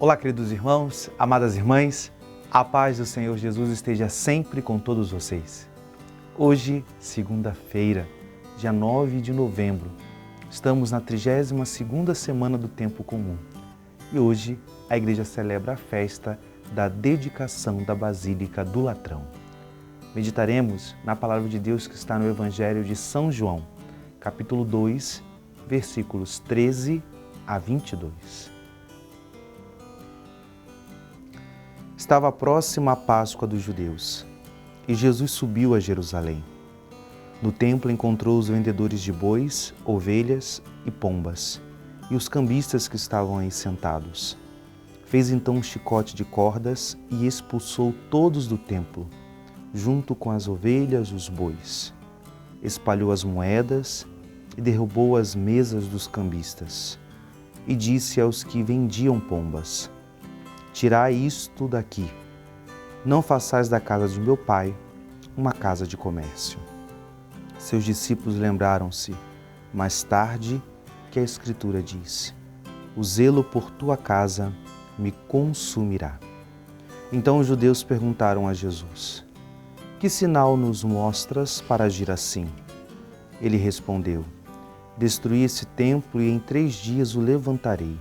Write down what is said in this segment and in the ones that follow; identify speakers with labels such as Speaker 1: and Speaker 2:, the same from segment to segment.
Speaker 1: Olá, queridos irmãos, amadas irmãs, a paz do Senhor Jesus esteja sempre com todos vocês. Hoje, segunda-feira, dia 9 de novembro, estamos na 32ª semana do Tempo Comum e hoje a Igreja celebra a festa da dedicação da Basílica do Latrão. Meditaremos na Palavra de Deus que está no Evangelho de São João, capítulo 2, versículos 13 a 22. Estava próxima a Páscoa dos judeus e Jesus subiu a Jerusalém. No templo encontrou os vendedores de bois, ovelhas e pombas e os cambistas que estavam aí sentados. Fez então um chicote de cordas e expulsou todos do templo, junto com as ovelhas e os bois. Espalhou as moedas e derrubou as mesas dos cambistas. E disse aos que vendiam pombas: tirai isto daqui, não façais da casa de meu pai uma casa de comércio. Seus discípulos lembraram-se, mais tarde, que a Escritura diz: o zelo por tua casa me consumirá. Então os judeus perguntaram a Jesus: que sinal nos mostras para agir assim? Ele respondeu: destruí esse templo e em 3 dias o levantarei.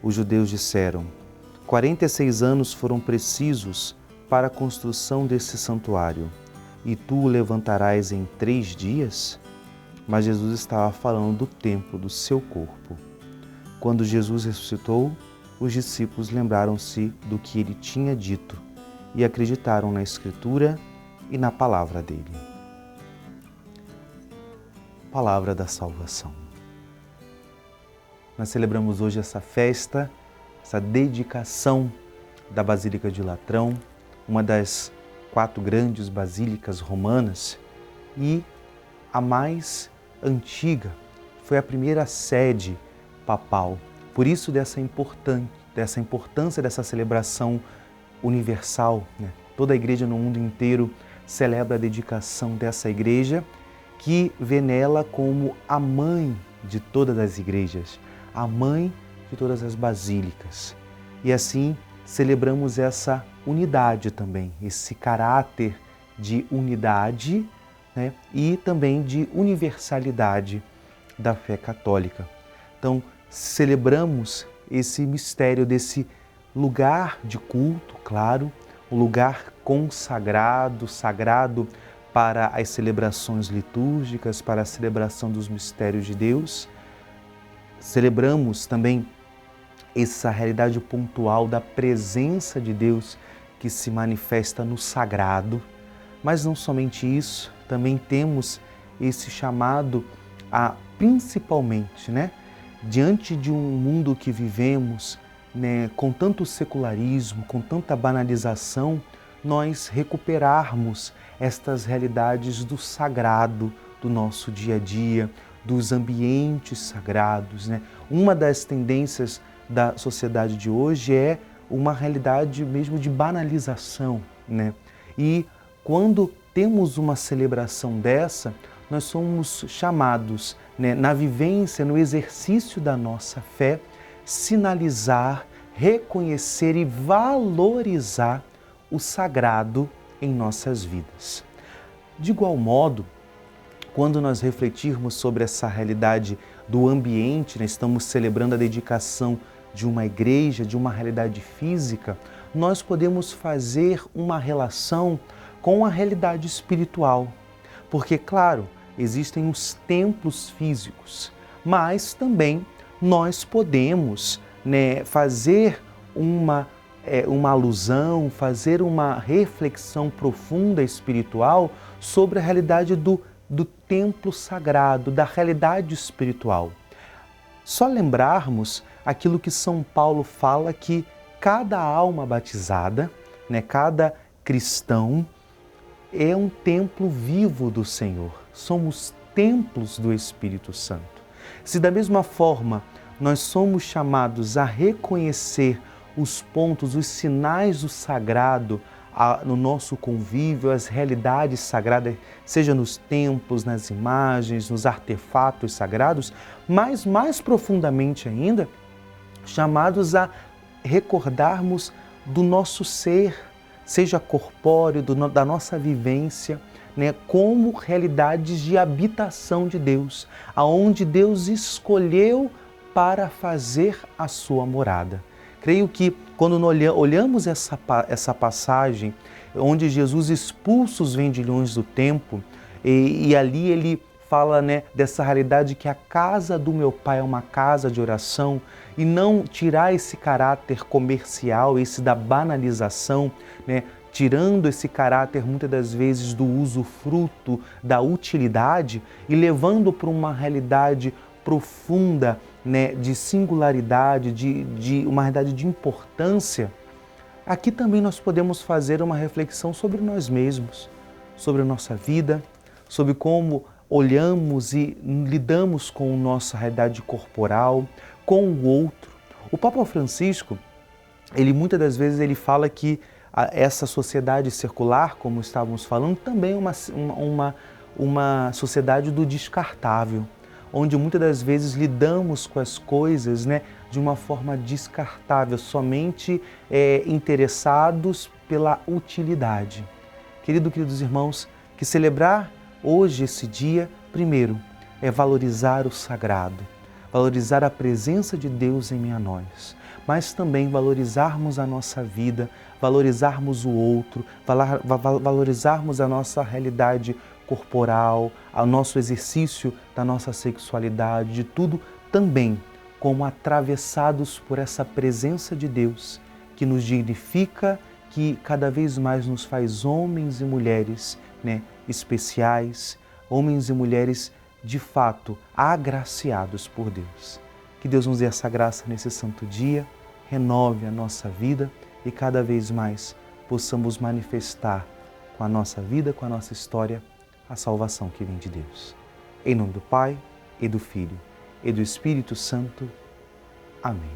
Speaker 1: Os judeus disseram: 46 anos foram precisos para a construção desse santuário, e tu o levantarás em 3 dias? Mas Jesus estava falando do templo do seu corpo. Quando Jesus ressuscitou, os discípulos lembraram-se do que ele tinha dito e acreditaram na Escritura e na palavra dele. Palavra da salvação. Nós celebramos hoje essa festa, essa dedicação da Basílica de Latrão, uma das 4 grandes basílicas romanas e a mais antiga, foi a primeira sede papal. Por isso dessa importância dessa celebração universal, né? Toda a igreja no mundo inteiro celebra a dedicação dessa igreja, que vê nela como a mãe de todas as igrejas, a mãe de todas as basílicas. E assim celebramos essa unidade também, esse caráter de unidade, né? E também de universalidade da fé católica. Então, celebramos esse mistério desse lugar de culto, claro, um lugar consagrado, sagrado para as celebrações litúrgicas, para a celebração dos mistérios de Deus. Celebramos também essa realidade pontual da presença de Deus que se manifesta no sagrado. Mas não somente isso, também temos esse chamado a, principalmente, diante de um mundo que vivemos, com tanto secularismo, com tanta banalização, nós recuperarmos estas realidades do sagrado do nosso dia a dia, dos ambientes sagrados. Uma das tendências da sociedade de hoje é uma realidade mesmo de banalização. E quando temos uma celebração dessa, nós somos chamados, na vivência, no exercício da nossa fé, sinalizar, reconhecer e valorizar o sagrado em nossas vidas. De igual modo, quando nós refletirmos sobre essa realidade do ambiente, estamos celebrando a dedicação de uma igreja, de uma realidade física, nós podemos fazer uma relação com a realidade espiritual. Porque, claro, existem os templos físicos, mas também nós podemos fazer uma alusão, fazer uma reflexão profunda espiritual sobre a realidade do templo sagrado, da realidade espiritual. Só lembrarmos aquilo que São Paulo fala, que cada alma batizada, cada cristão, é um templo vivo do Senhor. Somos templos do Espírito Santo. Se da mesma forma nós somos chamados a reconhecer os pontos, os sinais do sagrado no nosso convívio, as realidades sagradas, seja nos templos, nas imagens, nos artefatos sagrados, mas mais profundamente ainda, chamados a recordarmos do nosso ser, seja corpóreo, da nossa vivência, né, como realidades de habitação de Deus, aonde Deus escolheu para fazer a sua morada. Creio que quando olhamos essa passagem, onde Jesus expulsa os vendilhões do templo, e ali ele fala, né, dessa realidade que a casa do meu Pai é uma casa de oração, e não tirar esse caráter comercial, esse da banalização, né, tirando esse caráter muitas das vezes do usufruto, da utilidade e levando para uma realidade profunda, né, de singularidade, de uma realidade de importância. Aqui também nós podemos fazer uma reflexão sobre nós mesmos, sobre a nossa vida, sobre como olhamos e lidamos com a nossa realidade corporal, com o outro. O Papa Francisco, ele muitas das vezes ele fala que essa sociedade secular, como estávamos falando, também é uma sociedade do descartável, onde muitas das vezes lidamos com as coisas, né, de uma forma descartável, somente interessados pela utilidade. Queridos irmãos, que celebrar hoje esse dia, primeiro, é valorizar o sagrado, valorizar a presença de Deus em meio a nós, mas também valorizarmos a nossa vida, valorizarmos o outro, valorizarmos a nossa realidade corporal, o nosso exercício da nossa sexualidade, de tudo também como atravessados por essa presença de Deus que nos dignifica, que cada vez mais nos faz homens e mulheres, né, especiais, homens e mulheres de fato agraciados por Deus. Que Deus nos dê essa graça nesse santo dia, renove a nossa vida e cada vez mais possamos manifestar com a nossa vida, com a nossa história, a salvação que vem de Deus. Em nome do Pai, e do Filho, e do Espírito Santo. Amém.